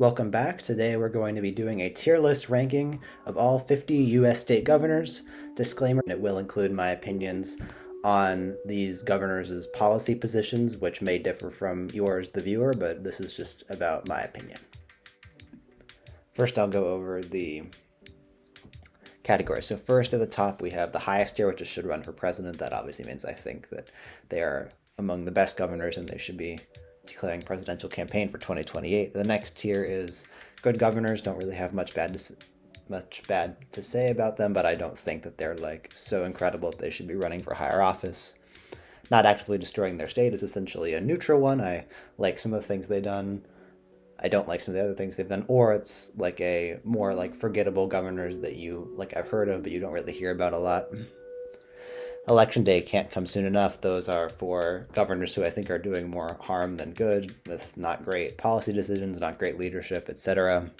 Welcome back. Today we're going to be doing a tier list ranking of all 50 US state governors. Disclaimer, it will include my opinions on these governors' policy positions, which may differ from yours, the viewer, but this is just about my opinion. First, I'll go over the categories. So first at the top, we have the highest tier, which is should run for president. That obviously means I think that they are among the best governors and they should be declaring presidential campaign for 2028. The next tier is good governors. Don't really have much bad to say about them, but I don't think that they're like so incredible that they should be running for higher office. Not actively destroying their state is essentially a neutral one. I like some of the things they've done. I don't like some of the other things they've done, or it's like a more like forgettable governors that you like I've heard of, but you don't really hear about a lot. Election day can't come soon enough. Those are for governors who I think are doing more harm than good, with not great policy decisions, not great leadership, etc.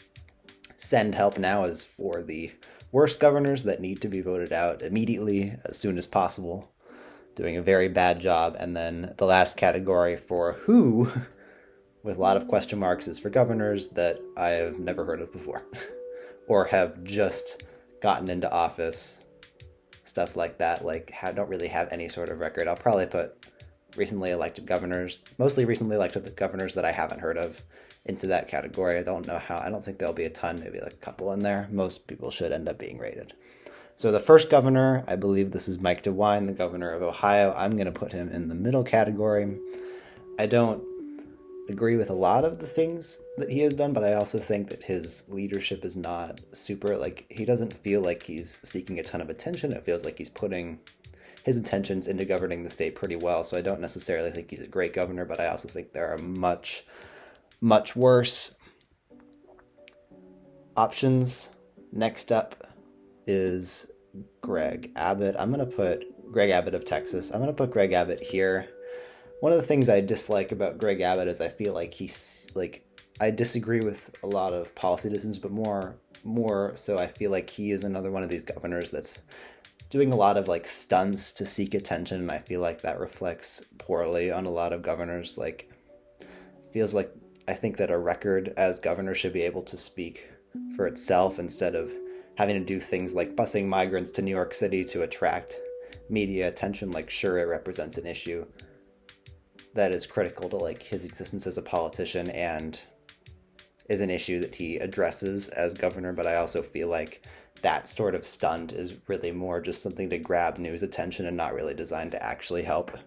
Send help now is for the worst governors that need to be voted out immediately, as soon as possible, doing a very bad job. And then the last category for who, with a lot of question marks, is for governors that I have never heard of before or have just gotten into office. Stuff like that, like don't really have any sort of record. I'll probably put recently elected governors, mostly recently elected governors that I haven't heard of, into that category. I don't know how. I don't think there'll be a ton, maybe like a couple in there. Most people should end up being rated. So the first governor, I believe this is Mike DeWine, the governor of Ohio. I'm going to put him in the middle category. I don't agree with a lot of the things that he has done, but I also think that his leadership is not super, like, he doesn't feel like he's seeking a ton of attention. It feels like he's putting his intentions into governing the state pretty well. So I don't necessarily think he's a great governor, but I also think there are much, much worse options. Next up is Greg Abbott. I'm going to put Greg Abbott of Texas. I'm going to put Greg Abbott here. One of the things I dislike about Greg Abbott is I feel like I disagree with a lot of policy decisions, but more so I feel like he is another one of these governors that's doing a lot of like stunts to seek attention, and I feel like that reflects poorly on a lot of governors. Like, feels like I think that a record as governor should be able to speak for itself instead of having to do things like busing migrants to New York City to attract media attention. Like, sure, it represents an issue that is critical to like his existence as a politician and is an issue that he addresses as governor, but I also feel like that sort of stunt is really more just something to grab news attention and not really designed to actually help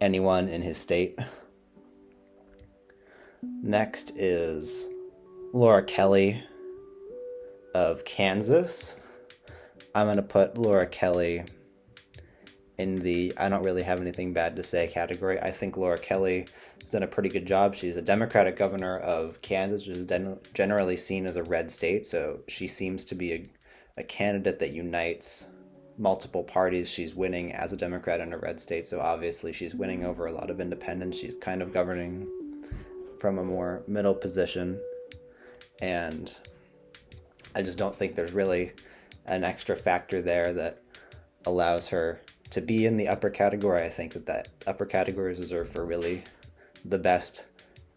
anyone in his state. Next is Laura Kelly of Kansas. I'm going to put Laura Kelly in the I don't really have anything bad to say category. I think Laura Kelly has done a pretty good job. She's a Democratic governor of Kansas, which is generally seen as a red state, so she seems to be a candidate that unites multiple parties. She's winning as a Democrat in a red state, so obviously she's winning over a lot of independents. She's kind of governing from a more middle position, and I just don't think there's really an extra factor there that allows her to be in the upper category. I think that upper category is reserved for really the best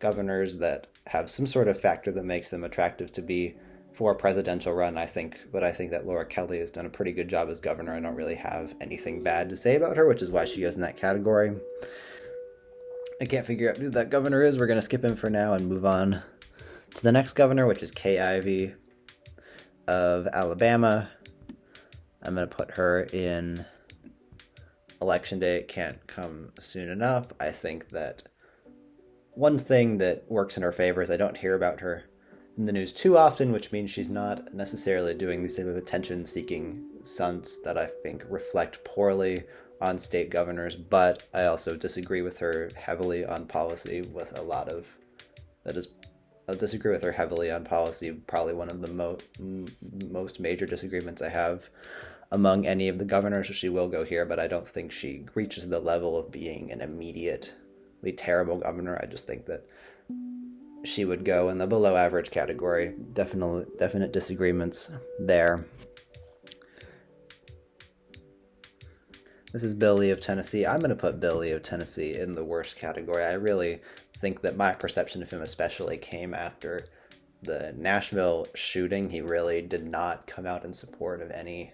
governors that have some sort of factor that makes them attractive to be for a presidential run. I think that Laura Kelly has done a pretty good job as governor. I don't really have anything bad to say about her, which is why she is in that category. I can't figure out who that governor is. We're going to skip him for now and move on to the next governor, which is Kay Ivey of Alabama. I'm going to put her in election day. It can't come soon enough. I think that one thing that works in her favor is I don't hear about her in the news too often, which means she's not necessarily doing these type of attention-seeking stunts that I think reflect poorly on state governors, but I also disagree with her heavily on policy with a lot of I'll disagree with her heavily on policy. Probably one of the most major disagreements I have among any of the governors. She will go here, but I don't think she reaches the level of being an immediately terrible governor. I just think that she would go in the below average category. Definite disagreements there. This is Bill Lee of Tennessee. I'm going to put Bill Lee of Tennessee in the worst category. I really think that my perception of him especially came after the Nashville shooting, he really did not come out in support of any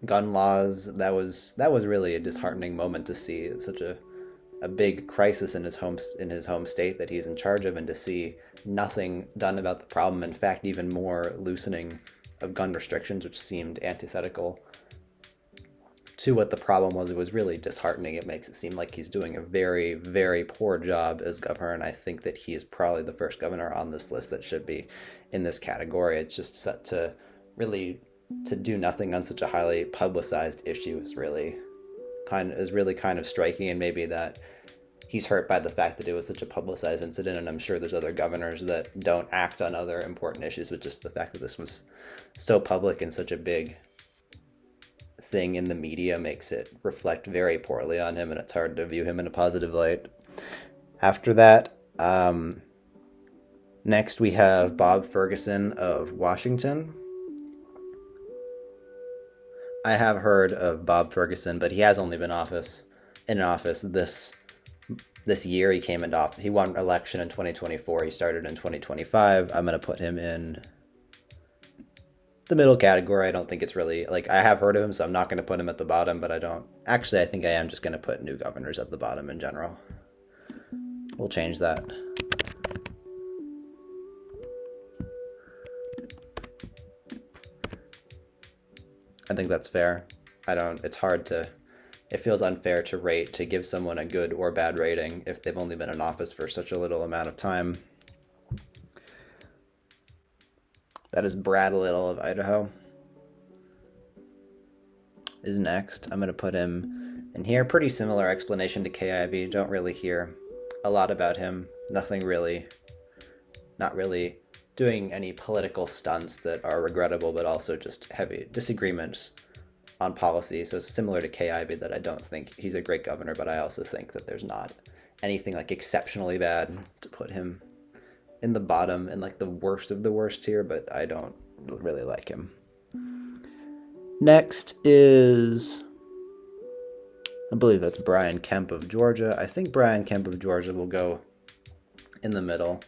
gun laws. That was really a disheartening moment to see such a big crisis in his home state that he's in charge of, and to see nothing done about the problem. In fact, even more loosening of gun restrictions, which seemed antithetical to what the problem was. It was really disheartening. It makes it seem like he's doing a very, very poor job as governor, and I think that he is probably the first governor on this list that should be in this category. It's just set to really to do nothing on such a highly publicized issue is really kind of striking, and maybe that he's hurt by the fact that it was such a publicized incident. And I'm sure there's other governors that don't act on other important issues, but just the fact that this was so public and such a big thing in the media makes it reflect very poorly on him, and it's hard to view him in a positive light. After that, next we have Bob Ferguson of Washington. I have heard of Bob Ferguson, but he has only been in office this year. He came into office. He won election in 2024. He started in 2025. I'm going to put him in the middle category. I don't think it's really, like, I have heard of him, so I'm not going to put him at the bottom, but I think I am just going to put new governors at the bottom in general. We'll change that. I think that's fair. It feels unfair to give someone a good or bad rating if they've only been in office for such a little amount of time. That is Brad Little of Idaho is next. I'm going to put him in here. Pretty similar explanation to KIV. Don't really hear a lot about him. Not really doing any political stunts that are regrettable, but also just heavy disagreements on policy. So it's similar to KIV, that I don't think he's a great governor, but I also think that there's not anything like exceptionally bad to put him in the bottom and like the worst of the worst tier, but I don't really like him. Next is, I believe that's Brian Kemp of Georgia. I think Brian Kemp of Georgia will go in the middle,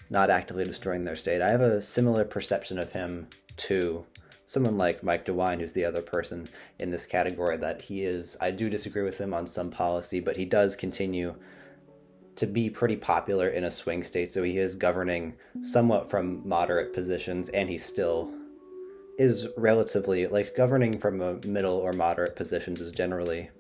not actively destroying their state. I have a similar perception of him to someone like Mike DeWine, who's the other person in this category, that I do disagree with him on some policy, but he does continue to be pretty popular in a swing state. So he is governing somewhat from moderate positions, and he still is relatively, like, governing from a middle or moderate positions is generally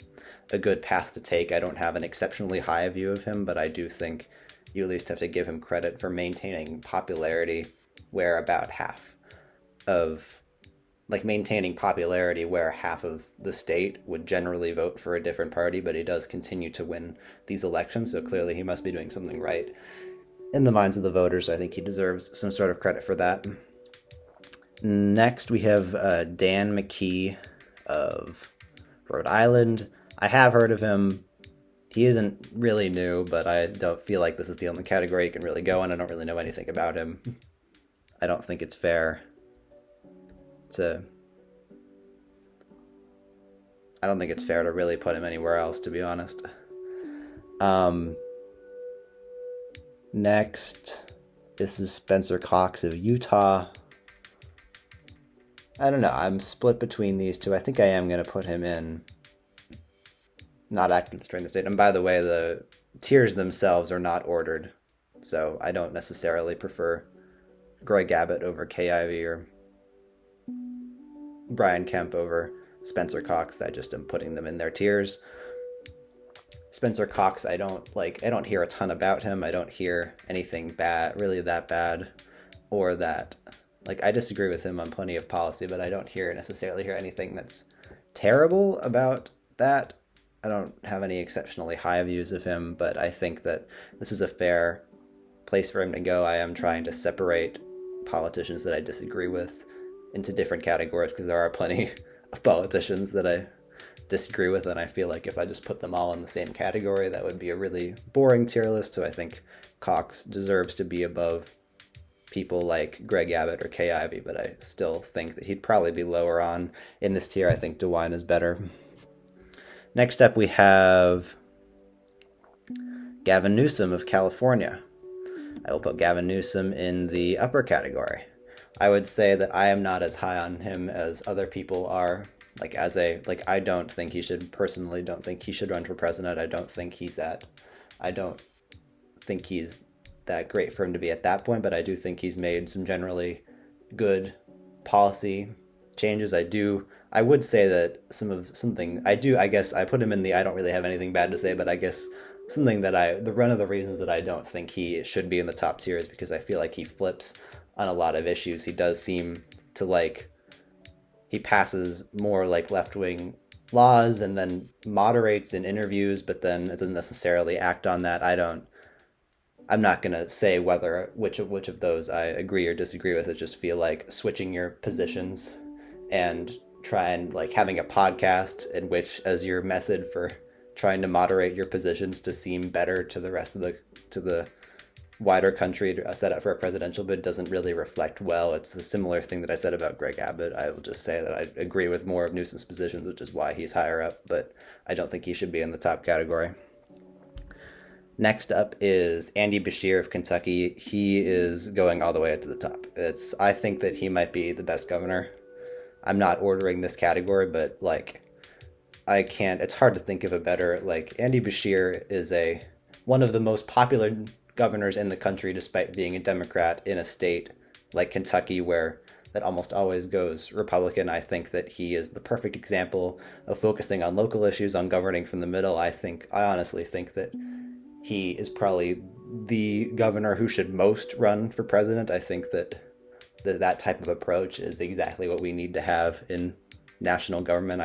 a good path to take. I don't have an exceptionally high view of him, but I do think you at least have to give him credit for maintaining popularity where half of the state would generally vote for a different party, but he does continue to win these elections, so clearly he must be doing something right in the minds of the voters. I think he deserves some sort of credit for that. Next, we have Dan McKee of Rhode Island. I have heard of him. He isn't really new, but I don't feel like this is the only category you can really go in. I don't really know anything about him. I don't think it's fair to really put him anywhere else, to be honest. Next, this is Spencer Cox of Utah. I don't know. I'm split between these two. I think I am going to put him in not active destroying the state. And by the way, the tiers themselves are not ordered, so I don't necessarily prefer Greg Abbott over KIV or Brian Kemp over Spencer Cox. I just am putting them in their tiers. Spencer Cox, I don't hear a ton about him. I don't hear anything really that bad, or that, like, I disagree with him on plenty of policy, but I don't necessarily hear anything that's terrible about that. I don't have any exceptionally high views of him, but I think that this is a fair place for him to go. I am trying to separate politicians that I disagree with into different categories, because there are plenty of politicians that I disagree with, and I feel like if I just put them all in the same category, that would be a really boring tier list. So I think Cox deserves to be above people like Greg Abbott or KIV, but I still think that he'd probably be lower on in this tier. I think DeWine is better. Next up, we have Gavin Newsom of California. I will put Gavin Newsom in the upper category. I would say that I am not as high on him as other people are. I don't think he should, personally don't think he should run for president. I don't think he's that great for him to be at that point, but I do think he's made some generally good policy changes. I would say that I guess I put him in the I don't really have anything bad to say, but I guess one of the reasons that I don't think he should be in the top tier is because I feel like he flips on a lot of issues. He does seem to he passes more left-wing laws and then moderates in interviews, but then it doesn't necessarily act on that. I'm not going to say which of those I agree or disagree with. I just feel like switching your positions and having a podcast in which as your method for trying to moderate your positions to seem better to the rest of the wider country to set up for a presidential bid doesn't really reflect well. It's a similar thing that I said about Greg Abbott. I will just say that I agree with more of Newsom's positions, which is why he's higher up, but I don't think he should be in the top category. Next up is Andy Beshear of Kentucky. He is going all the way up to the top. I think that he might be the best governor. I'm not ordering this category, but it's hard to think of a better, Andy Beshear is one of the most popular governors in the country, despite being a Democrat in a state like Kentucky, where that almost always goes Republican. I think that he is the perfect example of focusing on local issues, on governing from the middle. I honestly think that he is probably the governor who should most run for president. I think that type of approach is exactly what we need to have in national government.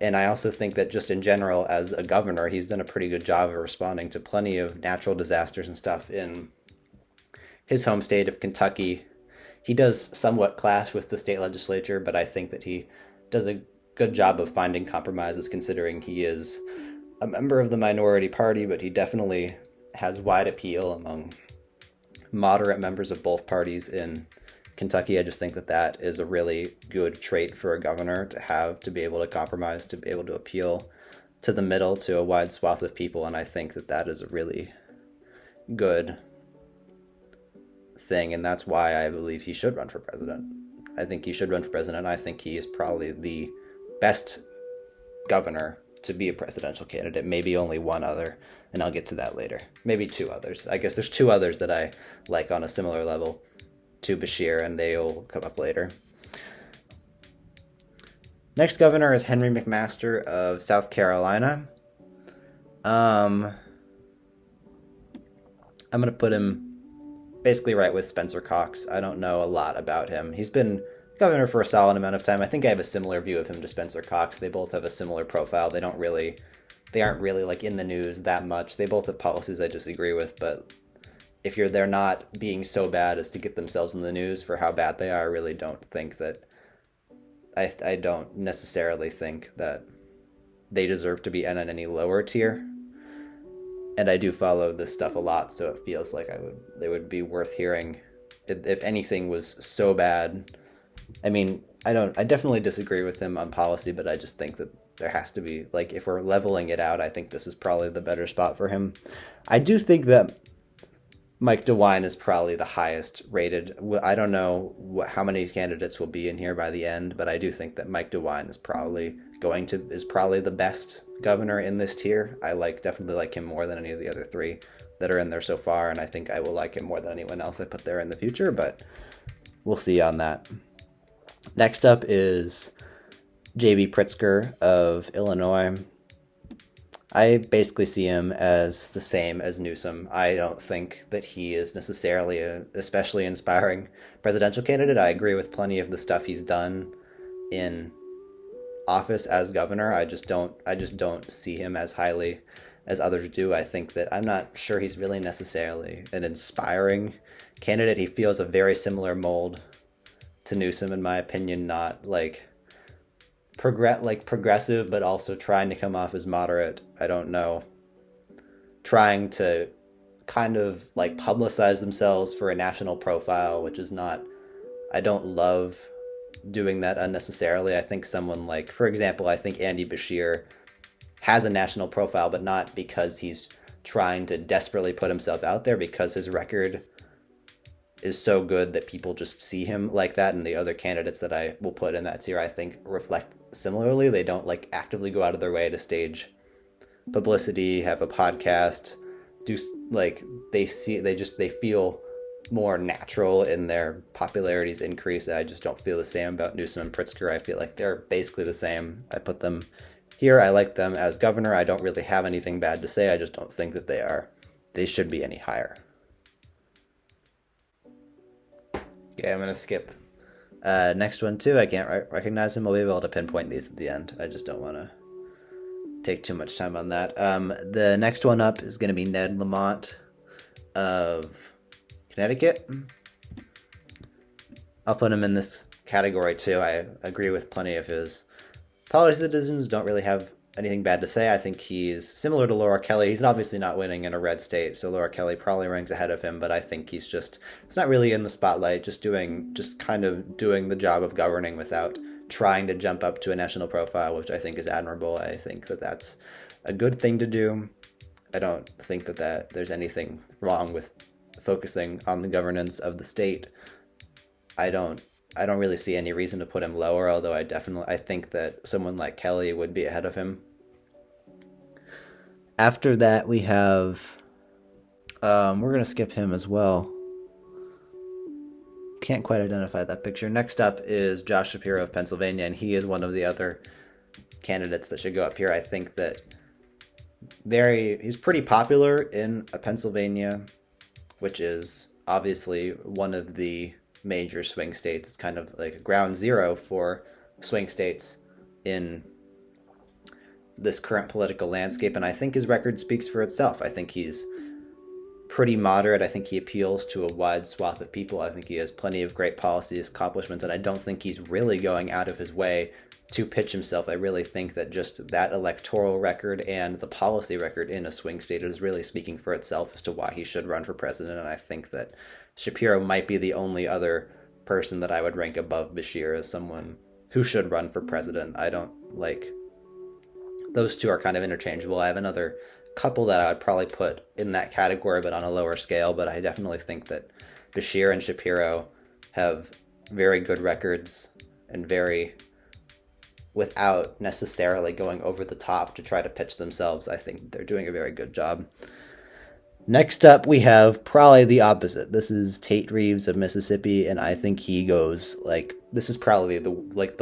And I also think that just in general, as a governor, he's done a pretty good job of responding to plenty of natural disasters and stuff in his home state of Kentucky. He does somewhat clash with the state legislature, but I think that he does a good job of finding compromises, considering he is a member of the minority party, but he definitely has wide appeal among moderate members of both parties in Kentucky. I just think that is a really good trait for a governor to have, to be able to compromise, to be able to appeal to the middle, to a wide swath of people. And I think that is a really good thing. And that's why I believe he should run for president. I think he should run for president. I think he is probably the best governor to be a presidential candidate. Maybe only one other, and I'll get to that later. Maybe two others. I guess there's two others that I like on a similar level to Beshear, and they'll come up later. Next governor is Henry McMaster of South Carolina. I'm going to put him basically right with Spencer Cox. I don't know a lot about him. He's been governor for a solid amount of time. I think I have a similar view of him to Spencer Cox. They both have a similar profile. They aren't really in the news that much. They both have policies I disagree with, but if they're not being so bad as to get themselves in the news for how bad they are, I really don't think that I don't necessarily think that they deserve to be in any lower tier. And I do follow this stuff a lot, so it feels like they would be worth hearing if anything was so bad. I mean, I definitely disagree with him on policy, but I just think that there has to be, if we're leveling it out, I think this is probably the better spot for him. I do think that Mike DeWine is probably the highest rated. I don't know how many candidates will be in here by the end, but I do think that Mike DeWine is probably the best governor in this tier. I definitely like him more than any of the other three that are in there so far, and I think I will like him more than anyone else I put there in the future, but we'll see on that. Next up is J.B. Pritzker of Illinois. I basically see him as the same as Newsom. I don't think that he is necessarily a especially inspiring presidential candidate. I agree with plenty of the stuff he's done in office as governor. I just don't see him as highly as others do. I think that I'm not sure he's really necessarily an inspiring candidate. He feels a very similar mold to Newsom, in my opinion, not progressive, but also trying to come off as moderate. I don't know. Trying to kind of publicize themselves for a national profile, which is not, I don't love doing that unnecessarily. I think someone for example, I think Andy Beshear has a national profile, but not because he's trying to desperately put himself out there because his record is so good that people just see him like that. And the other candidates that I will put in that tier, I think, reflect similarly. They don't like actively go out of their way to stage publicity, have a podcast, do like they feel more natural in their popularity's increase. I just don't feel the same about Newsom and Pritzker. I feel like they're basically the same. I put them here. I like them as governor. I don't really have anything bad to say. I just don't think that they should be any higher. Okay, I'm going to skip next one too. I can't recognize him. I'll be able to pinpoint these at the end. I just don't want to take too much time on that. The next one up is going to be Ned Lamont of Connecticut. I'll put him in this category too. I agree with plenty of his policy. Citizens don't really have anything bad to say. I think he's similar to Laura Kelly. He's obviously not winning in a red state, so Laura Kelly probably ranks ahead of him, but I think it's not really in the spotlight, just kind of doing the job of governing without trying to jump up to a national profile, which I think is admirable. I think that that's a good thing to do. I don't think that there's anything wrong with focusing on the governance of the state. I don't really see any reason to put him lower, although I think that someone like Kelly would be ahead of him. After that, we have, we're going to skip him as well. Can't quite identify that picture. Next up is Josh Shapiro of Pennsylvania, and he is one of the other candidates that should go up here. I think that he's pretty popular in Pennsylvania, which is obviously one of the major swing states. It's kind of like ground zero for swing states in this current political landscape, and I think his record speaks for itself. I think he's pretty moderate. I think he appeals to a wide swath of people. I think he has plenty of great policy accomplishments, and I don't think he's really going out of his way to pitch himself. I really think that just that electoral record and the policy record in a swing state is really speaking for itself as to why he should run for president, and I think that Shapiro might be the only other person that I would rank above Beshear as someone who should run for president. I don't like... Those two are kind of interchangeable. I have another couple that I would probably put in that category, but on a lower scale, but I definitely think that Beshear and Shapiro have very good records and without necessarily going over the top to try to pitch themselves, I think they're doing a very good job. Next up, we have probably the opposite. This is Tate Reeves of Mississippi, and I think he goes, this is probably the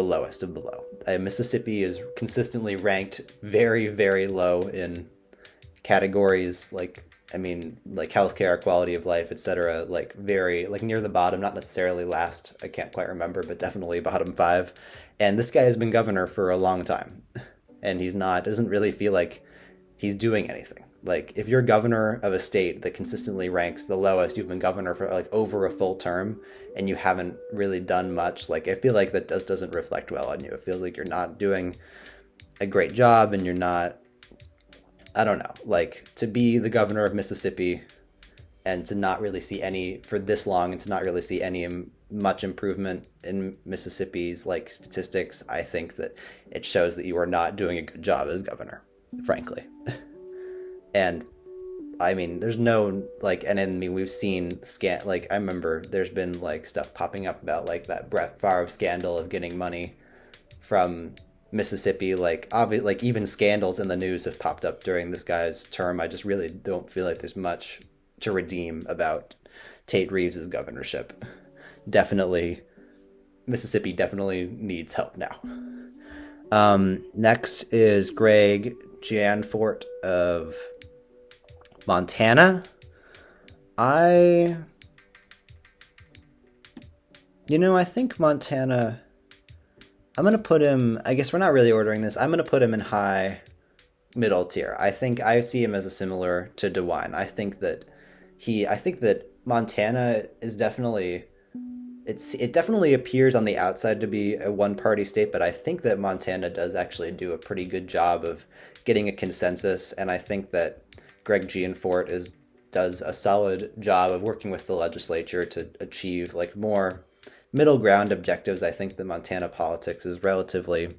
lowest of the low. Mississippi is consistently ranked very, very low in categories like healthcare, quality of life, etc. Very near the bottom, not necessarily last. I can't quite remember, but definitely bottom 5. And this guy has been governor for a long time, and doesn't really feel like he's doing anything. If you're governor of a state that consistently ranks the lowest, you've been governor for over a full term, and you haven't really done much. I feel like that doesn't reflect well on you. It feels like you're not doing a great job, and you're not, I don't know, to be the governor of Mississippi and to not really see any for this long and to not really see any much improvement in Mississippi's statistics. I think that it shows that you are not doing a good job as governor, frankly. And I mean, there's no we've seen I remember there's been stuff popping up about that Brett Favre scandal of getting money from Mississippi. Even scandals in the news have popped up during this guy's term. I just really don't feel like there's much to redeem about Tate Reeves' governorship. Mississippi definitely needs help now. Next is Greg Gianforte of Montana. I think Montana, I'm going to put him, I guess we're not really ordering this, I'm going to put him in high middle tier. I think I see him as a similar to DeWine. I think that Montana is definitely, it definitely appears on the outside to be a one-party state, but I think that Montana does actually do a pretty good job of getting a consensus, and I think that Greg Gianforte does a solid job of working with the legislature to achieve more middle ground objectives. I think the Montana politics is relatively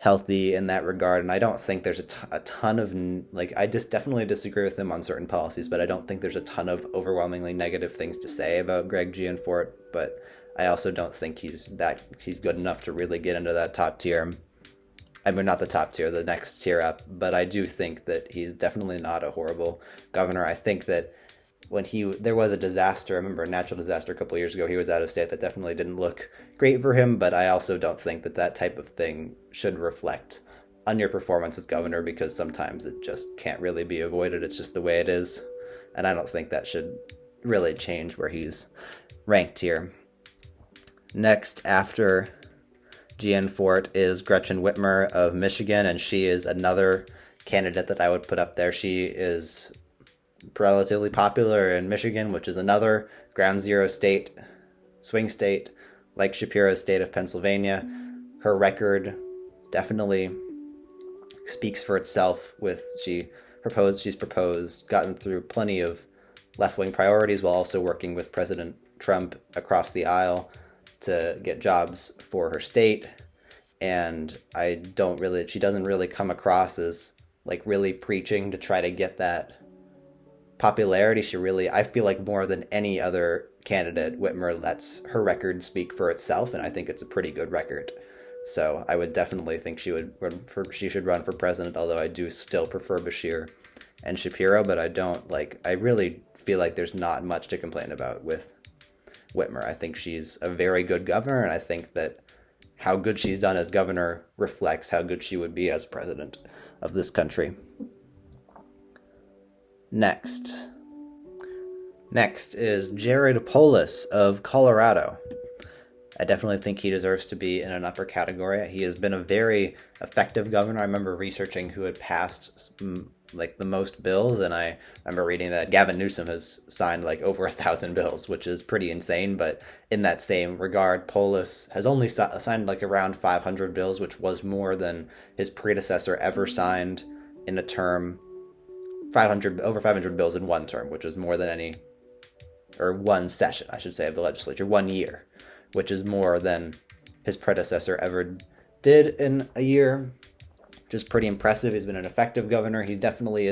healthy in that regard, and I don't think there's a ton of like, I just definitely disagree with him on certain policies, but I don't think there's a ton of overwhelmingly negative things to say about Greg Gianforte. But I also don't think he's good enough to really get into that top tier. I mean, not the top tier, the next tier up, but I do think that he's definitely not a horrible governor. I think that when there was a disaster, I remember a natural disaster a couple of years ago, he was out of state. That definitely didn't look great for him, but I also don't think that type of thing should reflect on your performance as governor, because sometimes it just can't really be avoided. It's just the way it is, and I don't think that should really change where he's ranked here. Next, after Gianforte, is Gretchen Whitmer of Michigan, and she is another candidate that I would put up there. She is relatively popular in Michigan, which is another ground zero state, swing state, like Shapiro's state of Pennsylvania. Her record definitely speaks for itself. She's gotten through plenty of left-wing priorities while also working with President Trump across the aisle to get jobs for her state. And she doesn't really come across as like really preaching to try to get that popularity. I feel like more than any other candidate, Whitmer lets her record speak for itself, and I think it's a pretty good record. So I would definitely think she should run for president, although I do still prefer Beshear and Shapiro, but I really feel like there's not much to complain about with Whitmer. I think she's a very good governor, and I think that how good she's done as governor reflects how good she would be as president of this country. Next is Jared Polis of Colorado. I definitely think he deserves to be in an upper category. He has been a very effective governor. I remember researching who had passed like the most bills, and I remember reading that Gavin Newsom has signed like over 1,000 bills, which is pretty insane. But in that same regard, Polis has only signed like around 500 bills, which was more than his predecessor ever signed in a term. Over 500 bills in one term, which is more than one session, I should say, of the legislature, 1 year, which is more than his predecessor ever did in a year, which is pretty impressive. He's been an effective governor. He definitely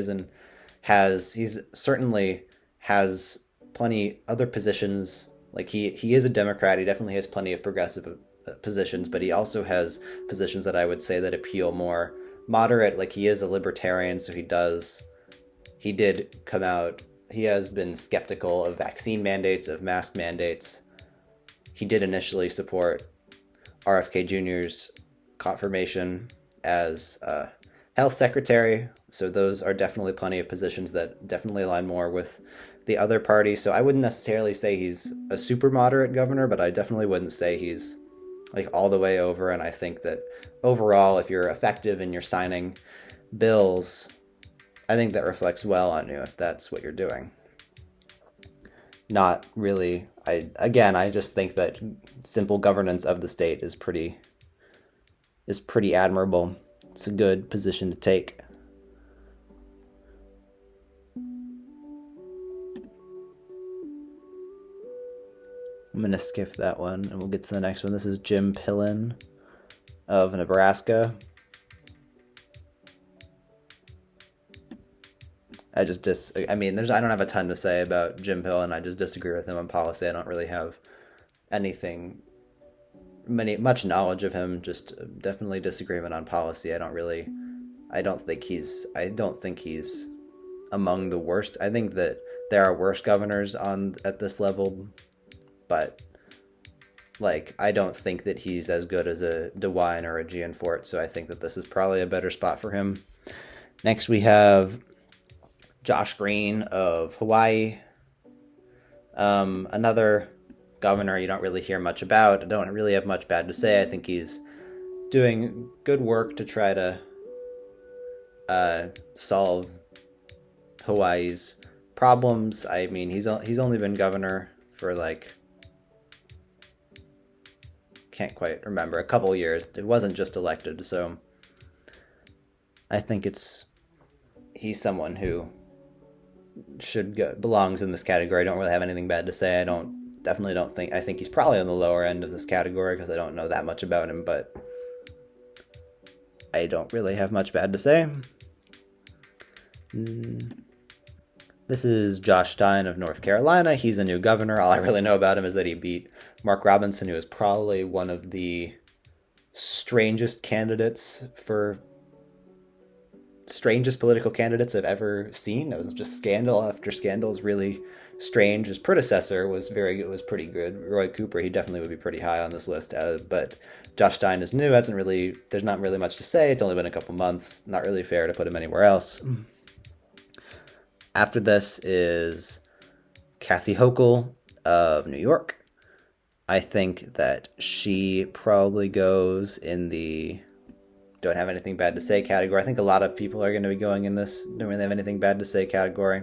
certainly has plenty other positions. Like he is a Democrat. He definitely has plenty of progressive positions, but he also has positions that I would say that appeal more moderate. Like he is a libertarian, so he did come out. He has been skeptical of vaccine mandates, of mask mandates. He did initially support RFK Jr.'s confirmation as health secretary. So those are definitely plenty of positions that definitely align more with the other party. So I wouldn't necessarily say he's a super moderate governor, but I definitely wouldn't say he's like all the way over. And I think that overall, if you're effective and you're signing bills, I think that reflects well on you if that's what you're doing. Not really. I just think that simple governance of the state is pretty admirable. It's a good position to take. I'm going to skip that one and we'll get to the next one. This is Jim Pillen of Nebraska. I don't have a ton to say about Jim Pillen. I just disagree with him on policy. I don't really have much knowledge of him. Just definitely disagreement on policy. I don't think he's among the worst. I think that there are worse governors at this level, but like I don't think that he's as good as a DeWine or a Gianforte. So I think that this is probably a better spot for him. Next we have Josh Green of Hawaii, another governor you don't really hear much about. I don't really have much bad to say. I think he's doing good work to try to solve Hawaii's problems. I mean, he's only been governor for can't quite remember, a couple years. It wasn't just elected, so I think he's someone who belongs in this category. I don't really have anything bad to say. I think he's probably on the lower end of this category because I don't know that much about him, but I don't really have much bad to say. This is Josh Stein of North Carolina. He's a new governor. All I really know about him is that he beat Mark Robinson, who is probably one of the strangest political candidates I've ever seen. It was just scandal after scandal. Is really strange. His predecessor was pretty good. Roy Cooper, he definitely would be pretty high on this list. But Josh Stein is new. There's not really much to say. It's only been a couple months. Not really fair to put him anywhere else. After this is Kathy Hochul of New York. I think that she probably goes in the don't have anything bad to say category. I think a lot of people are going to be going in this don't really have anything bad to say category.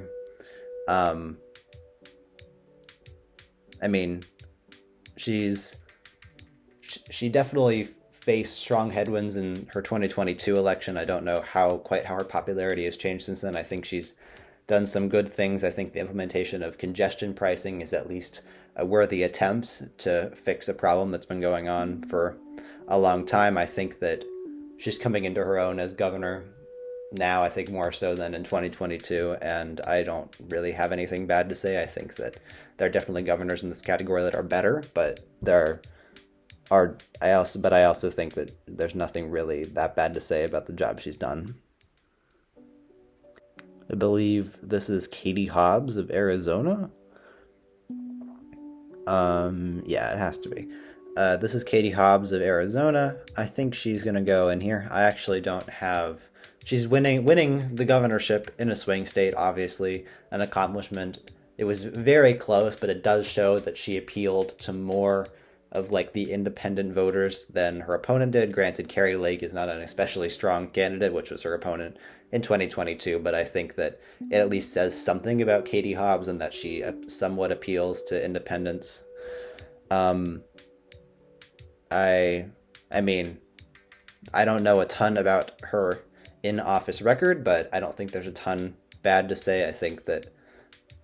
I mean, she definitely faced strong headwinds in her 2022 election. I don't know how her popularity has changed since then. I think she's done some good things. I think the implementation of congestion pricing is at least a worthy attempt to fix a problem that's been going on for a long time. I think that she's coming into her own as governor now, I think more so than in 2022, and I don't really have anything bad to say. I think that there are definitely governors in this category that are better, but I also think that there's nothing really that bad to say about the job she's done. I believe this is Katie Hobbs of Arizona. Yeah, it has to be. This is Katie Hobbs of Arizona. I think she's going to go in here. I actually don't have... She's winning the governorship in a swing state, obviously, an accomplishment. It was very close, but it does show that she appealed to more of like the independent voters than her opponent did. Granted, Kari Lake is not an especially strong candidate, which was her opponent in 2022, but I think that it at least says something about Katie Hobbs and that she somewhat appeals to independents. I mean, I don't know a ton about her in-office record, but I don't think there's a ton bad to say. I think that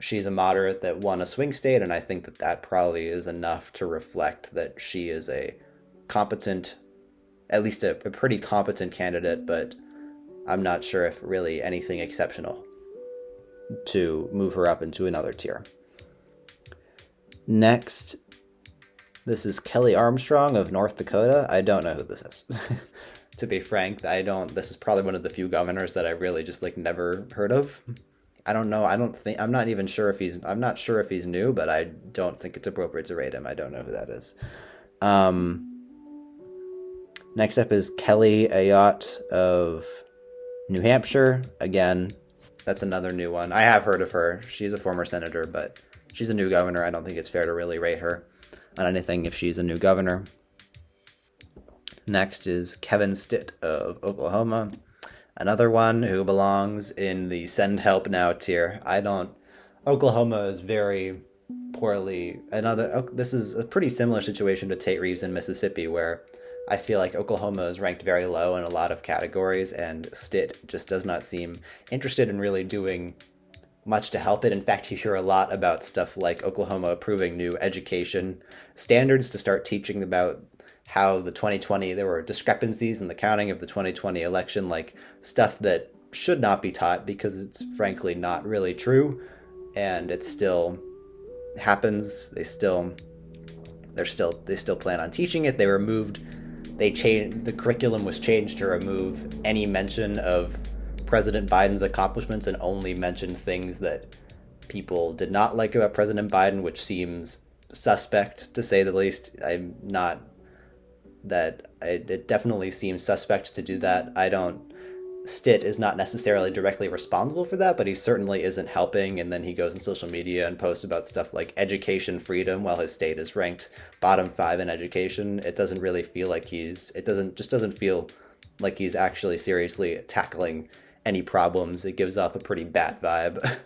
she's a moderate that won a swing state, and I think that that probably is enough to reflect that she is a competent, at least a pretty competent candidate, but I'm not sure if really anything exceptional to move her up into another tier. Next, this is Kelly Armstrong of North Dakota. I don't know who this is. To be frank, this is probably one of the few governors that I really just like never heard of. I don't know. I'm not sure if he's new, but I don't think it's appropriate to rate him. I don't know who that is. Next up is Kelly Ayotte of New Hampshire. Again, that's another new one. I have heard of her. She's a former senator, but she's a new governor. I don't think it's fair to really rate her on anything if she's a new governor. Next is Kevin Stitt of Oklahoma. Another one who belongs in the send help now tier. Oklahoma is very poorly. This is a pretty similar situation to Tate Reeves in Mississippi, where I feel like Oklahoma is ranked very low in a lot of categories, and Stitt just does not seem interested in really doing much to help it. In fact, you hear a lot about stuff like Oklahoma approving new education standards to start teaching about how there were discrepancies in the counting of the 2020 election, like stuff that should not be taught because it's frankly not really true, and it still happens. They still plan on teaching it. The curriculum was changed to remove any mention of President Biden's accomplishments and only mention things that people did not like about President Biden, which seems suspect to say the least. It definitely seems suspect to do that. Stitt is not necessarily directly responsible for that, but he certainly isn't helping. And then he goes on social media and posts about stuff like education freedom while his state is ranked bottom 5 in education. It doesn't really feel like doesn't feel like he's actually seriously tackling any problems. It gives off a pretty bat vibe.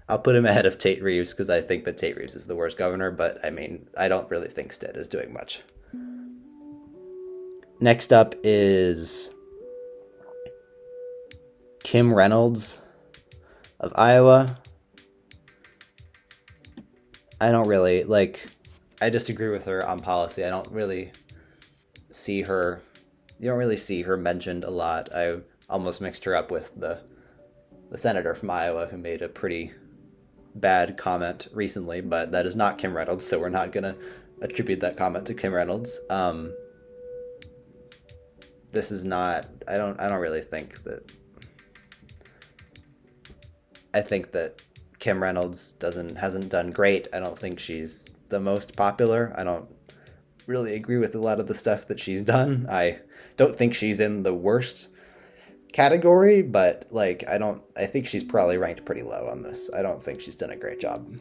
I'll put him ahead of Tate Reeves because I think that Tate Reeves is the worst governor, but I mean, I don't really think Stitt is doing much. Next up is Kim Reynolds of Iowa. I disagree with her on policy. I don't really see her you don't really see her mentioned a lot. I almost mixed her up with the senator from Iowa who made a pretty bad comment recently, but that is not Kim Reynolds, so we're not gonna attribute that comment to Kim Reynolds. This is not. I don't really think that. I think that Kim Reynolds hasn't done great. I don't think she's the most popular. I don't really agree with a lot of the stuff that she's done. I don't think she's in the worst category, but like I think she's probably ranked pretty low on this. I don't think she's done a great job.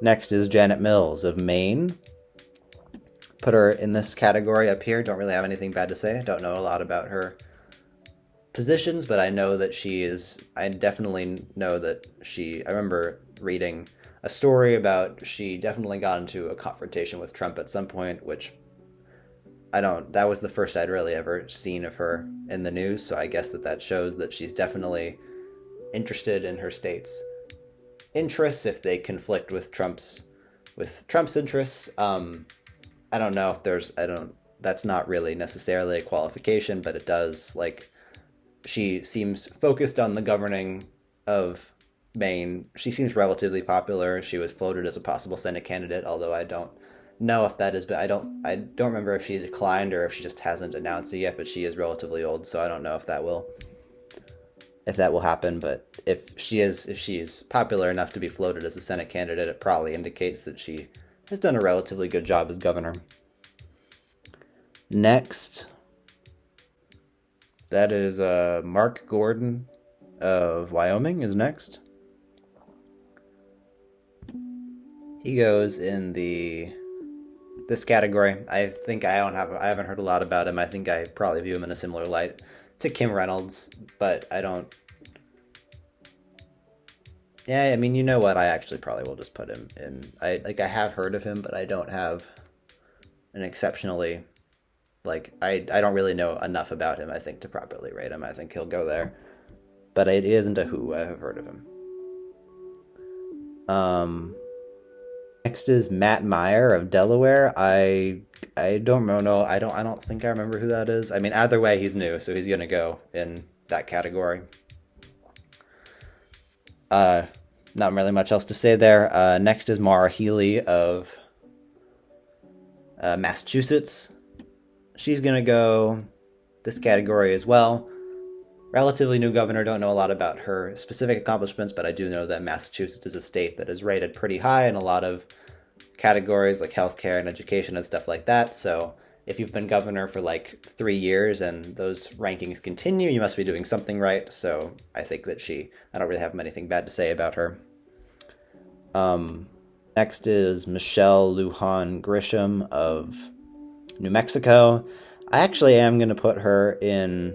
Next is Janet Mills of Maine. Put her in this category up here. Don't really have anything bad to say. I don't know a lot about her positions, but I know that I definitely know that I remember reading a story about she definitely got into a confrontation with Trump at some point, which that was the first I'd really ever seen of her in the news, so I guess that shows that she's definitely interested in her state's interests if they conflict with Trump's interests. I don't know if that's not really necessarily a qualification, but it does, like, she seems focused on the governing of Maine. She seems relatively popular. She was floated as a possible Senate candidate, although I don't know if that has been, I don't remember if she declined or if she just hasn't announced it yet, but she is relatively old, so I don't know if that will happen. But if she is popular enough to be floated as a Senate candidate, it probably indicates that she has done a relatively good job as governor. Next, that is Mark Gordon of Wyoming is next. He goes in this category. I think I haven't heard a lot about him. I think I probably view him in a similar light to Kim Reynolds, but I don't. Yeah, I mean, you know what? I actually probably will just put him in. I have heard of him, but I don't have an exceptionally, I don't really know enough about him, I think, to properly rate him. I think he'll go there. But it isn't a who. I have heard of him. Next is Matt Meyer of Delaware. I don't know. I don't think I remember who that is. I mean, either way, he's new, so he's gonna go in that category. Not really much else to say there. Next is Maura Healey of Massachusetts. She's gonna go this category as well. Relatively new governor, don't know a lot about her specific accomplishments, but I do know that Massachusetts is a state that is rated pretty high in a lot of categories like healthcare and education and stuff like that. So if you've been governor for 3 years and those rankings continue, you must be doing something right. So I think that I don't really have anything bad to say about her. Next is Michelle Lujan Grisham of New Mexico. I actually am going to put her in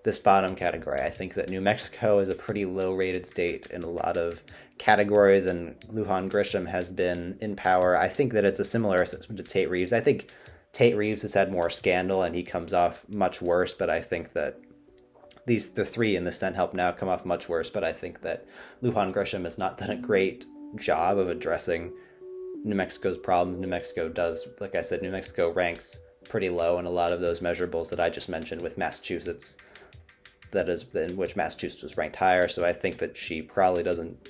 this bottom category. I think that New Mexico is a pretty low-rated state in a lot of categories, and Lujan Grisham has been in power. I think that it's a similar assessment to Tate Reeves. I think Tate Reeves has had more scandal, and he comes off much worse, but I think that the three in the Senate help now come off much worse, but I think that Lujan Grisham has not done a great job of addressing New Mexico's problems. New Mexico does, like I said, New Mexico ranks pretty low in a lot of those measurables that I just mentioned with Massachusetts. That is, in which Massachusetts was ranked higher, so I think that she probably doesn't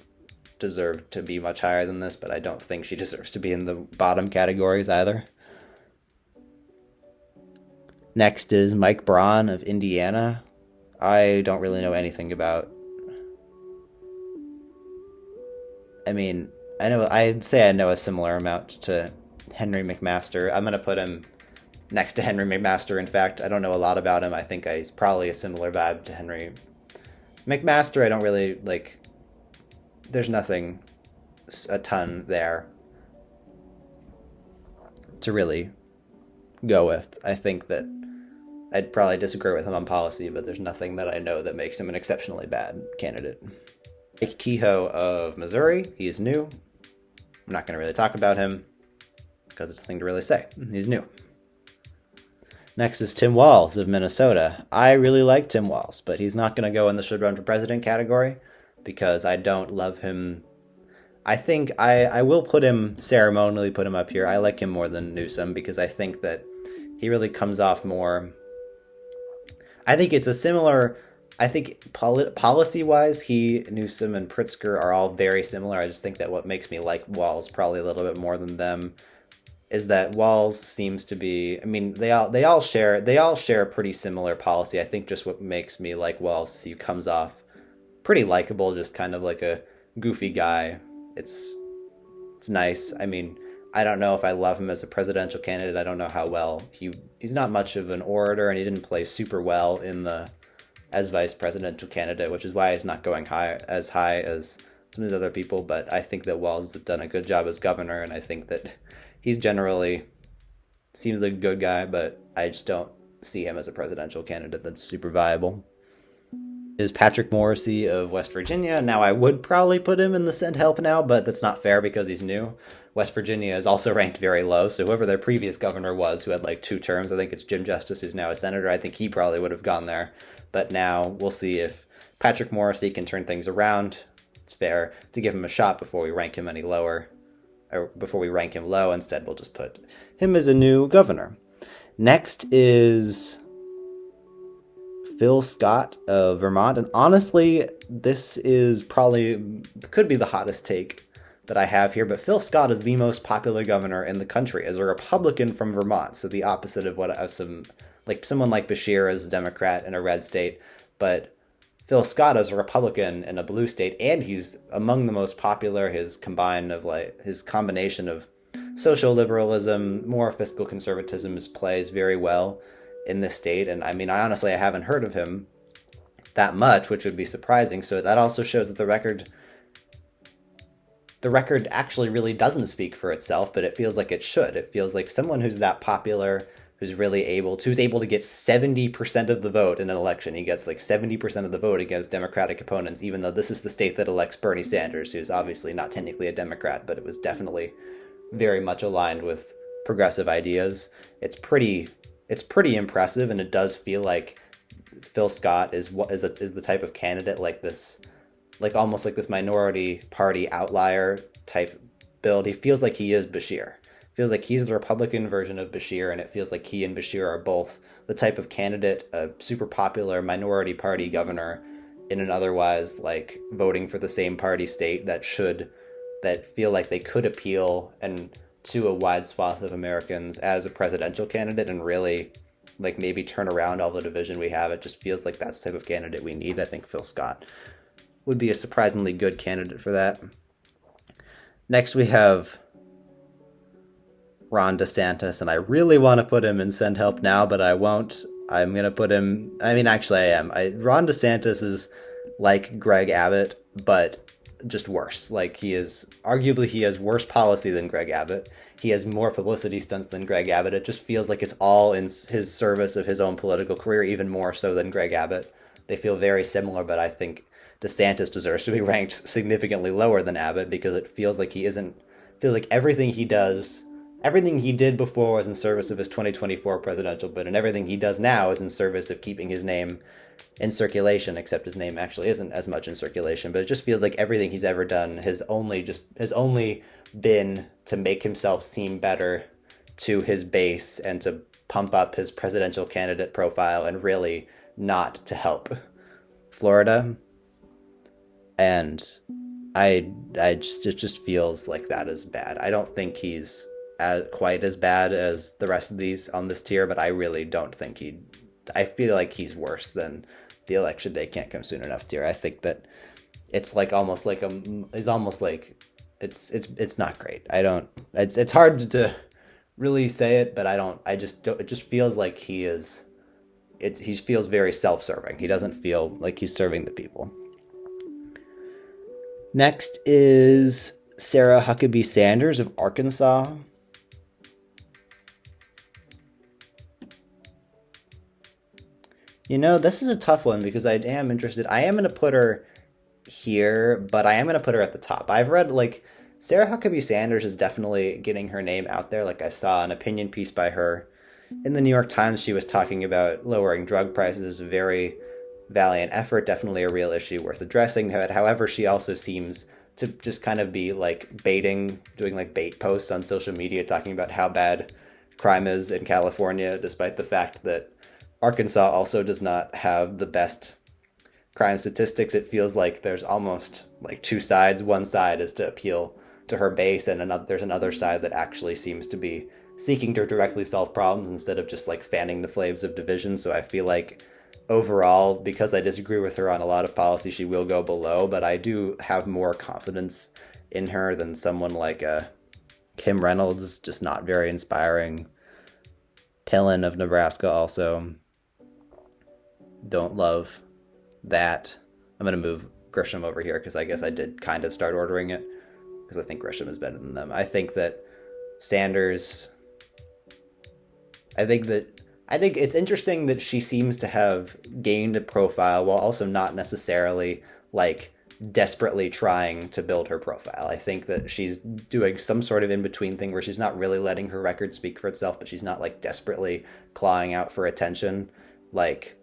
deserve to be much higher than this, but I don't think she deserves to be in the bottom categories either. Next is Mike Braun of Indiana. I don't really know anything about. I mean, I'd say I know a similar amount to Henry McMaster. I'm going to put him next to Henry McMaster, in fact. I don't know a lot about him. I think he's probably a similar vibe to Henry McMaster. I don't really, there's nothing a ton there to really go with. I think that I'd probably disagree with him on policy, but there's nothing that I know that makes him an exceptionally bad candidate. Jake Kehoe of Missouri. He's new. I'm not going to really talk about him because it's nothing to really say. He's new. Next is Tim Walz of Minnesota. I really like Tim Walz, but he's not going to go in the should run for president category because I don't love him. I think I will ceremonially put him up here. I like him more than Newsom because I think that He really comes off more. I think it's a similar. I think policy-wise, Newsom, and Pritzker are all very similar. I just think that what makes me like Walz probably a little bit more than them is that Walz seems to be. I mean, they all share pretty similar policy. I think just what makes me like Walz is he comes off pretty likable, just kind of like a goofy guy. It's nice. I mean, I don't know if I love him as a presidential candidate. I don't know how well he's not much of an orator, and he didn't play super well in the as vice presidential candidate, which is why he's not going high as some of these other people. But I think that Walz has done a good job as governor, and I think that he's generally seems like a good guy, but I just don't see him as a presidential candidate that's super viable. Is Patrick Morrisey of West Virginia. Now, I would probably put him in the send help now, but that's not fair because he's new. West Virginia is also ranked very low, so whoever their previous governor was, who had like 2 terms, I think it's Jim Justice, who's now a senator, I think he probably would have gone there. But now we'll see if Patrick Morrisey can turn things around. It's fair to give him a shot before we rank him any lower, or before we rank him low. Instead, we'll just put him as a new governor. Next is Phil Scott of Vermont. And honestly, this is probably could be the hottest take that I have here, but Phil Scott is the most popular governor in the country as a Republican from Vermont. So the opposite of what someone like Beshear is a Democrat in a red state, but Phil Scott is a Republican in a blue state, and he's among the most popular. His combination of social liberalism, more fiscal conservatism plays very well in this state. And I mean, I haven't heard of him that much, which would be surprising. So that also shows that the record actually really doesn't speak for itself, but it feels like it should. It feels like someone who's that popular, who's able to get 70% of the vote in an election. He gets like 70% of the vote against Democratic opponents, even though this is the state that elects Bernie Sanders, who's obviously not technically a Democrat, but it was definitely very much aligned with progressive ideas. It's pretty impressive, and it does feel like Phil Scott is the type of candidate like this, like almost like this minority party outlier type build. He feels like he is Beshear. Feels like he's the Republican version of Beshear, and it feels like he and Beshear are both the type of candidate, a super popular minority party governor in an otherwise like voting for the same party state that feel like they could appeal and to a wide swath of Americans as a presidential candidate and really like maybe turn around all the division we have. It just feels like that's the type of candidate we need. I think Phil Scott would be a surprisingly good candidate for that. Next we have Ron DeSantis, and I really want to put him in send help now, but I won't. I'm going to put him, actually I am. Ron DeSantis is like Greg Abbott, but just worse. Like he has worse policy than Greg Abbott. He has more publicity stunts than Greg Abbott. It just feels like it's all in his service of his own political career, even more so than Greg Abbott. They feel very similar, but I think DeSantis deserves to be ranked significantly lower than Abbott because it feels like everything he did before was in service of his 2024 presidential bid, and everything he does now is in service of keeping his name in circulation, except his name actually isn't as much in circulation. But it just feels like everything he's ever done has only been to make himself seem better to his base and to pump up his presidential candidate profile, and really not to help Florida. And it just feels like that is bad. I don't think he's quite as bad as the rest of these on this tier, but I really don't think I feel like he's worse than the election day can't come soon enough tier. I think that it's like it's not great. It's hard to really say it, but it just feels like he feels very self-serving. He doesn't feel like he's serving the people. Next is Sarah Huckabee Sanders of Arkansas. This is a tough one because I am interested. I am going to put her here, but I am going to put her at the top. I've read, Sarah Huckabee Sanders is definitely getting her name out there. I saw an opinion piece by her in the New York Times. She was talking about lowering drug prices, a very valiant effort, definitely a real issue worth addressing. However, she also seems to just kind of be doing bait posts on social media talking about how bad crime is in California, despite the fact that Arkansas also does not have the best crime statistics. It feels like there's almost like two sides. One side is to appeal to her base, and there's another side that actually seems to be seeking to directly solve problems instead of just like fanning the flames of division. So I feel like overall, because I disagree with her on a lot of policy, she will go below, but I do have more confidence in her than someone like Kim Reynolds, just not very inspiring. Pillen of Nebraska also don't love that. I'm going to move Grisham over here because I guess I did kind of start ordering it because I think Grisham is better than them. I think that Sanders, I think it's interesting that she seems to have gained a profile while also not necessarily like desperately trying to build her profile. I think that she's doing some sort of in-between thing where she's not really letting her record speak for itself, but she's not like desperately clawing out for attention like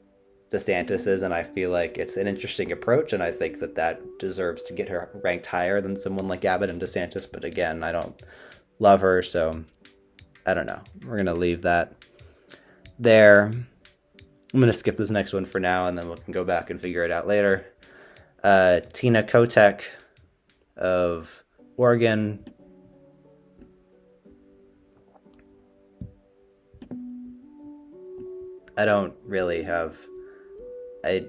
DeSantis is, and I feel like it's an interesting approach, and I think that deserves to get her ranked higher than someone like Abbott and DeSantis, but again, I don't love her, so I don't know. We're going to leave that there. I'm going to skip this next one for now, and then we can go back and figure it out later. Tina Kotek of Oregon. I don't really have... I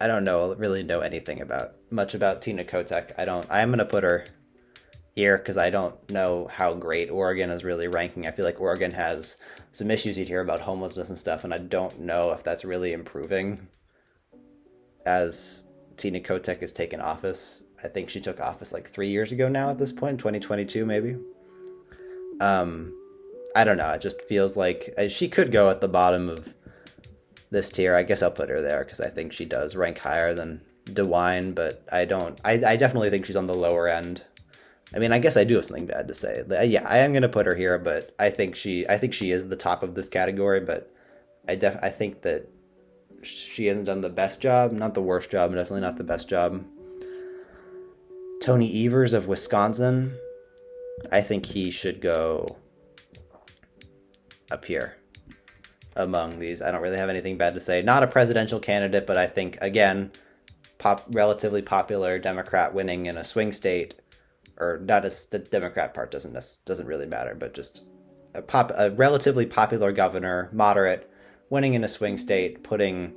don't really know anything much about Tina Kotek. I'm going to put her here because I don't know how great Oregon is really ranking. I feel like Oregon has some issues you'd hear about homelessness and stuff, and I don't know if that's really improving as Tina Kotek has taken office. I think she took office like 3 years ago now at this point, 2022 maybe. I don't know. It just feels like she could go at the bottom of this tier. I guess I'll put her there because I think she does rank higher than DeWine, but I definitely think she's on the lower end. I mean, I guess I do have something bad to say. Yeah, I am going to put her here, but I think she is the top of this category, but I think that she hasn't done the best job, not the worst job, definitely not the best job. Tony Evers of Wisconsin, I think he should go up here among these. I don't really have anything bad to say. Not a presidential candidate, but I think, again, relatively popular Democrat winning in a swing state, or not as the Democrat part doesn't really matter, but just a relatively popular governor, moderate, winning in a swing state, putting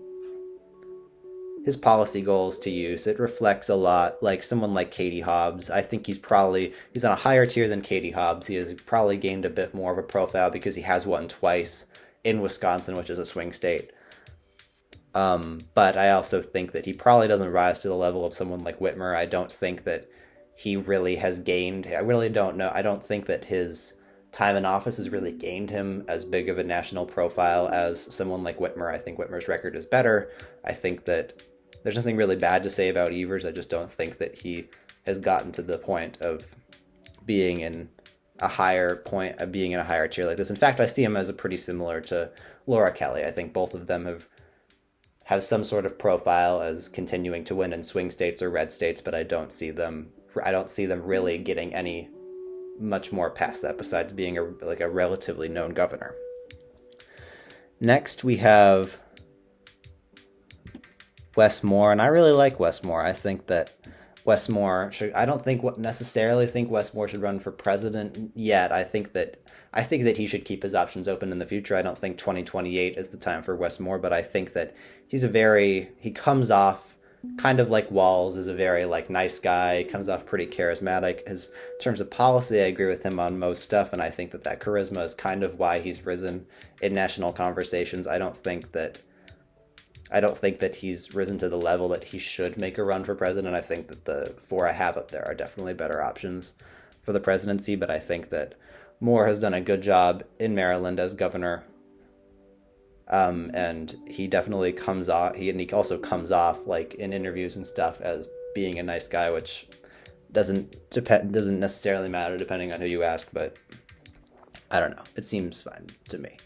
his policy goals to use. It reflects a lot like someone like Katie Hobbs. I think he's on a higher tier than Katie Hobbs. He has probably gained a bit more of a profile because he has won twice in Wisconsin, which is a swing state. But I also think that he probably doesn't rise to the level of someone like Whitmer. I don't think that he really has gained. I really don't know. I don't think that his time in office has really gained him as big of a national profile as someone like Whitmer. I think Whitmer's record is better. I think that there's nothing really bad to say about Evers. I just don't think that he has gotten to the point of being in a higher tier like this. In fact, I see him as a pretty similar to Laura Kelly. I think both of them have some sort of profile as continuing to win in swing states or red states, but I don't see them really getting any much more past that besides being a relatively known governor. Next, we have Wes Moore, and I really like Wes Moore. I think that Wes Moore I don't necessarily think Wes Moore should run for president yet. I think that he should keep his options open in the future. I don't think 2028 is the time for Wes Moore, but I think that he comes off kind of like Walz, is a very nice guy. He comes off pretty charismatic. In terms of policy, I agree with him on most stuff, and I think that charisma is kind of why he's risen in national conversations. I don't think that he's risen to the level that he should make a run for president. I think that the four I have up there are definitely better options for the presidency, but I think that Moore has done a good job in Maryland as governor. And he definitely comes off, he also comes off in interviews and stuff as being a nice guy, which doesn't necessarily matter depending on who you ask, but I don't know. It seems fine to me.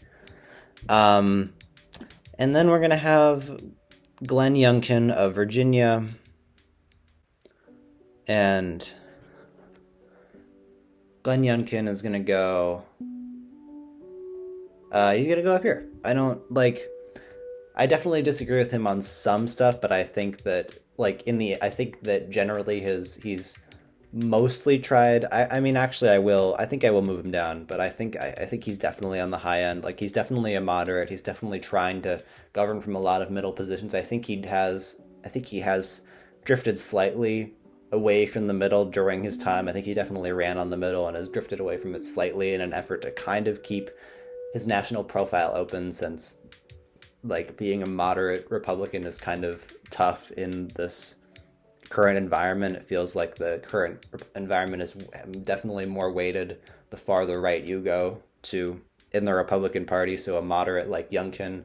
And then we're going to have Glenn Youngkin of Virginia. And Glenn Youngkin is gonna go. He's gonna go up here. I don't like. I definitely disagree with him on some stuff, but I think that I think that generally he's mostly tried. I mean, actually, I think I will move him down, but I think he's definitely on the high end. Like, he's definitely a moderate. He's definitely trying to govern from a lot of middle positions. I think he has drifted slightly away from the middle during his time. I think he definitely ran on the middle and has drifted away from it slightly in an effort to kind of keep his national profile open, since like being a moderate Republican is kind of tough in this current environment. It feels like the current environment is definitely more weighted the farther right you go to in the Republican Party. So a moderate like Youngkin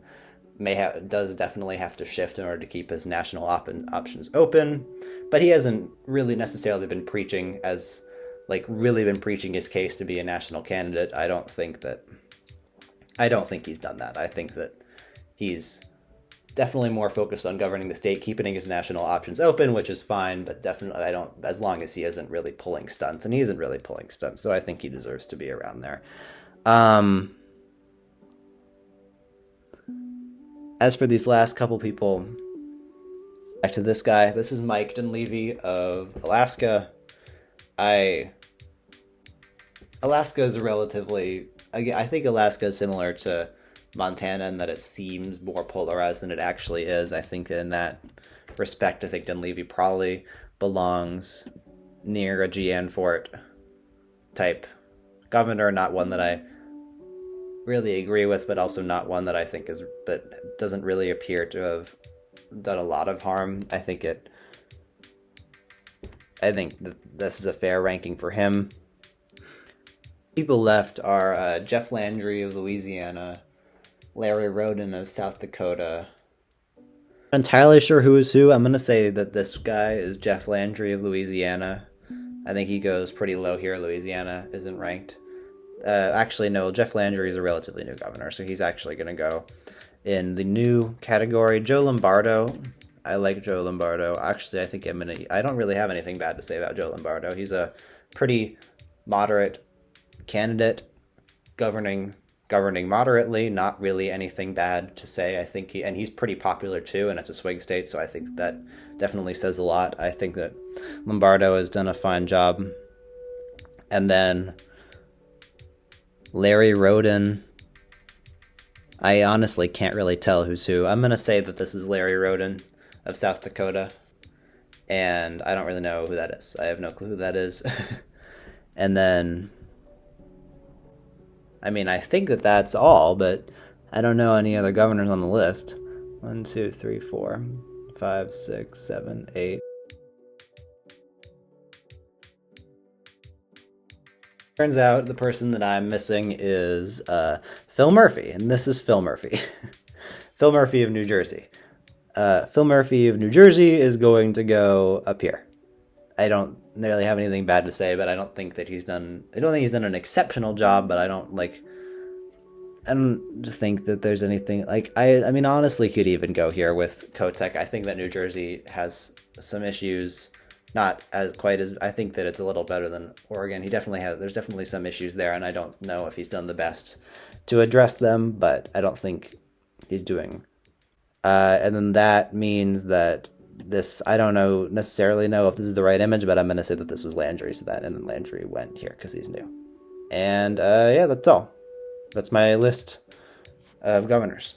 does definitely have to shift in order to keep his national options open, but he hasn't really necessarily been preaching his case to be a national candidate. I don't think he's done that. I think that he's definitely more focused on governing the state, keeping his national options open, which is fine, but definitely as long as he isn't really pulling stunts, and he isn't really pulling stunts, so I think he deserves to be around there. As for these last couple people, back to this guy. This is Mike Dunleavy of Alaska. Alaska is I think Alaska is similar to Montana in that it seems more polarized than it actually is. I think in that respect, I think Dunleavy probably belongs near a Jeanne Fort type governor, not one that I really agree with, but also not one that I think that doesn't really appear to have done a lot of harm. I think that this is a fair ranking for him. People left are Jeff Landry of Louisiana, Larry Roden of South Dakota. I'm entirely sure who is who. I'm going to say that this guy is Jeff Landry of Louisiana. I think he goes pretty low here. Louisiana isn't ranked. Actually, no, Jeff Landry is a relatively new governor, so he's actually going to go in the new category. Joe Lombardo. I like Joe Lombardo. Actually, I don't really have anything bad to say about Joe Lombardo. He's a pretty moderate candidate, governing moderately, not really anything bad to say. I think he's pretty popular too, and it's a swing state, so I think that definitely says a lot. I think that Lombardo has done a fine job. And then Larry Roden, I honestly can't really tell who's who. I'm going to say that this is Larry Roden of South Dakota, and I don't really know who that is. I have no clue who that is. And then, I mean, I think that that's all, but I don't know any other governors on the list. 1, 2, 3, 4, 5, 6, 7, 8. Turns out the person that I'm missing is Phil Murphy, and this is Phil Murphy. Phil Murphy of New Jersey. Phil Murphy of New Jersey is going to go up here. I don't really have anything bad to say, but I don't think he's done an exceptional job, but I don't think that there's anything I mean, honestly could even go here with Kotek. I think that New Jersey has some issues, not as quite as, I think that it's a little better than Oregon. There's definitely some issues there, and I don't know if he's done the best to address them, but I don't think he's doing. And then that means that I don't necessarily know if this is the right image, but I'm going to say that this was Landry, and then Landry went here because he's new. And yeah, that's all. That's my list of governors.